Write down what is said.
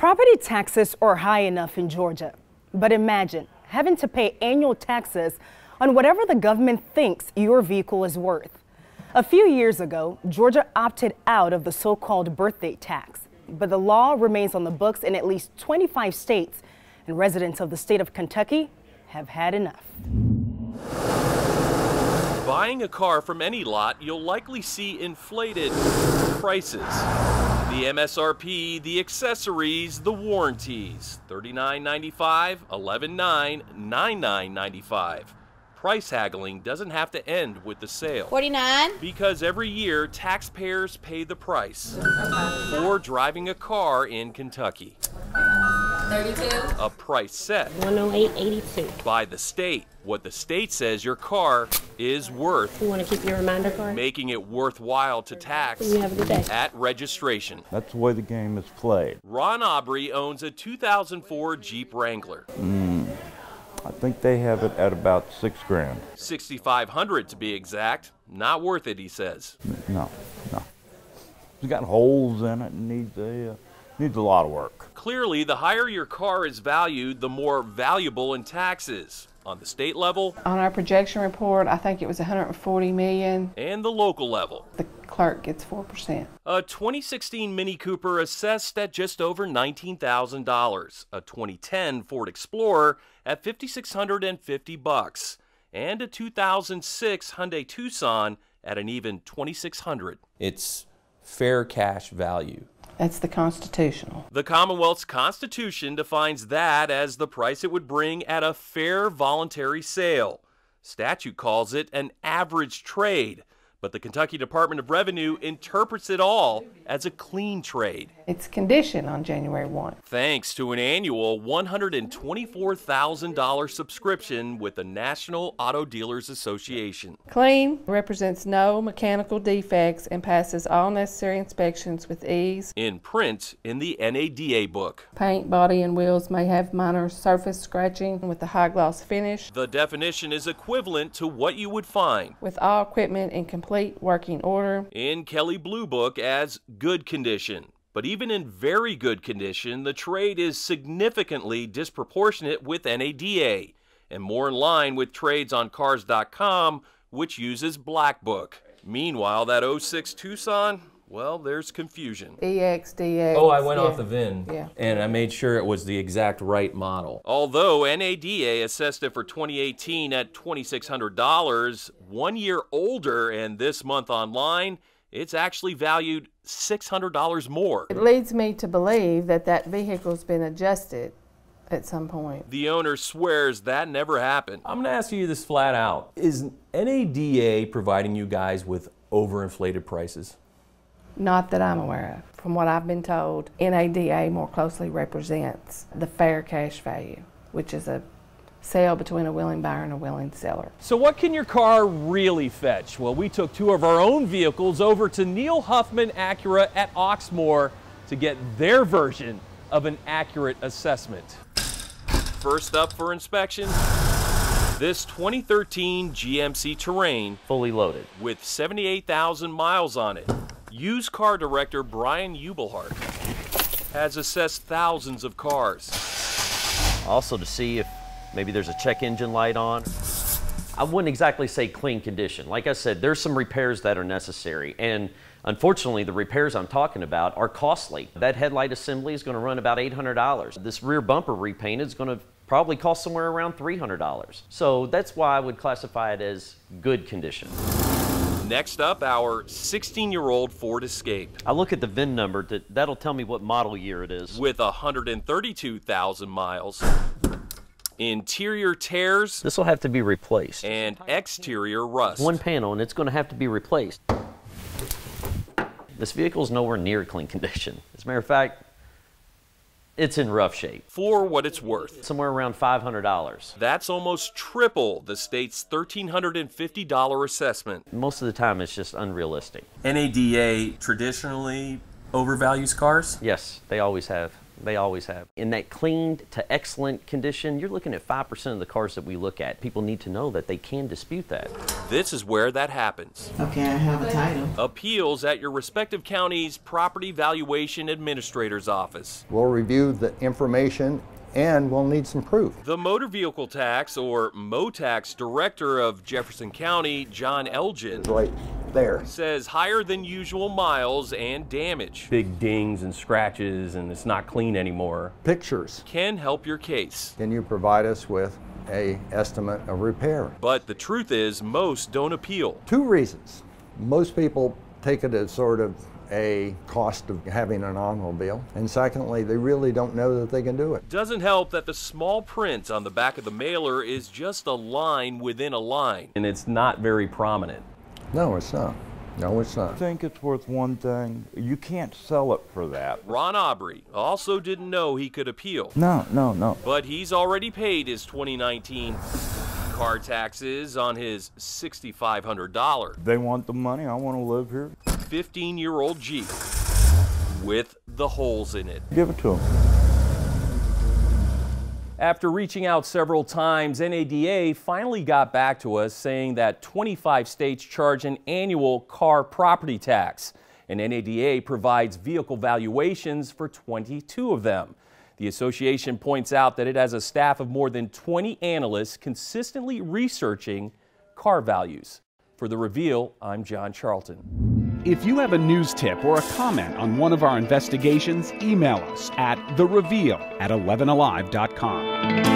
Property taxes are high enough in Georgia, but imagine having to pay annual taxes on whatever the government thinks your vehicle is worth. A few years ago, Georgia opted out of the so-called birthday tax, but the law remains on the books in at least 25 states, and residents of the state of Kentucky have had enough. Buying a car from any lot, you'll likely see inflated prices. The MSRP, the accessories, the warranties, $39.95, $11.9, $99.95. Price haggling doesn't have to end with the sale. $49. Because every year, taxpayers pay the price for driving a car in Kentucky. $32. A price set $108.82. by the state. What the state says your car is worth. You want to keep your reminder card? Making it worthwhile to tax You have a good day. at registration. That's the way the game is played. Ron Aubrey owns a 2004 Jeep Wrangler. I think they have it at about $6 grand. $6,500 to be exact. Not worth it, he says. No. It's got holes in it and needs a lot of work. Clearly, the higher your car is valued, the more valuable in taxes. On the state level On our projection report, I think it was $140 million. and the local level. The clerk gets 4%. A 2016 Mini Cooper assessed at just over $19,000. A 2010 Ford Explorer at $5,650. And a 2006 Hyundai Tucson at an even $2,600. It's fair cash value. That's the constitutional. The Commonwealth's Constitution defines that as the price it would bring at a fair voluntary sale. Statute calls it an average trade, but the Kentucky Department of Revenue interprets it all as a clean trade. It's conditioned on January 1. Thanks to an annual $124,000 subscription with the National Auto Dealers Association. Clean represents no mechanical defects and passes all necessary inspections with ease. In print in the NADA book. Paint, body, and wheels may have minor surface scratching with a high gloss finish. The definition is equivalent to what you would find With all equipment in complete working order. in Kelley Blue Book as good condition. But even in very good condition, the trade is significantly disproportionate with NADA and more in line with trades on Cars.com, which uses Black Book. Meanwhile, that '06 Tucson, well, there's confusion. EX, DX. Oh, I went yeah. off the VIN and I made sure it was the exact right model. Although NADA assessed it for 2018 at $2,600, 1 year older, and this month online, it's actually valued $600 more. It leads me to believe that that vehicle's been adjusted at some point. The owner swears that never happened. I'm going to ask you this flat out. Is NADA providing you guys with overinflated prices? Not that I'm aware of. From what I've been told, NADA more closely represents the fair cash value, which is a sale between a willing buyer and a willing seller. So what can your car really fetch? Well, we took two of our own vehicles over to Neil Huffman Acura at Oxmoor to get their version of an accurate assessment. First up for inspection, this 2013 GMC Terrain, Fully loaded. with 78,000 miles on it. Used car director Brian Ubelhart has assessed thousands of cars. Also to see if maybe there's a check engine light on. I wouldn't exactly say clean condition. Like I said, there's some repairs that are necessary, and unfortunately the repairs I'm talking about are costly. That headlight assembly is going to run about $800. This rear bumper repaint is going to probably cost somewhere around $300. So that's why I would classify it as good condition. Next up, our 16-year-old Ford Escape. I look at the VIN number, that'll tell me what model year it is. With 132,000 miles. Interior tears This will have to be replaced. and exterior rust. One panel, and it's going to have to be replaced. This vehicle is nowhere near clean condition. As a matter of fact, it's in rough shape. For what it's worth. Somewhere around $500. That's almost triple the state's $1,350 assessment. Most of the time, it's just unrealistic. NADA traditionally overvalues cars? Yes, they always have. They always have. In that cleaned to excellent condition, you're looking at 5% of the cars that we look at. People need to know that they can dispute that. This is where that happens. Okay, I have a title. Appeals at your respective county's Property Valuation Administrator's office. We'll review the information and we'll need some proof. The Motor Vehicle Tax, or MOTAX, Director of Jefferson County, John Elgin, Right there. says higher than usual miles and damage Big dings and scratches, and it's not clean anymore. Pictures. can help your case. Can you provide us with an estimate of repair? But the truth is, most don't appeal. 2 reasons. Most people take it as sort of a cost of having an automobile, and secondly, they really don't know that they can do it. Doesn't help that the small print on the back of the mailer is just a line within a line. And it's not very prominent. No, it's not. No, it's I not. think it's worth one thing. You can't sell it for that. Ron Aubrey also didn't know he could appeal, No. but he's already paid his 2019 car taxes on his $6,500 They want the money. I want to live here. 15-year-old Jeep with the holes in it. Give it to them. After reaching out several times, NADA finally got back to us saying that 25 states charge an annual car property tax, and NADA provides vehicle valuations for 22 of them. The association points out that it has a staff of more than 20 analysts consistently researching car values. For The Reveal, I'm John Charlton. If you have a news tip or a comment on one of our investigations, email us at thereveal@11alive.com.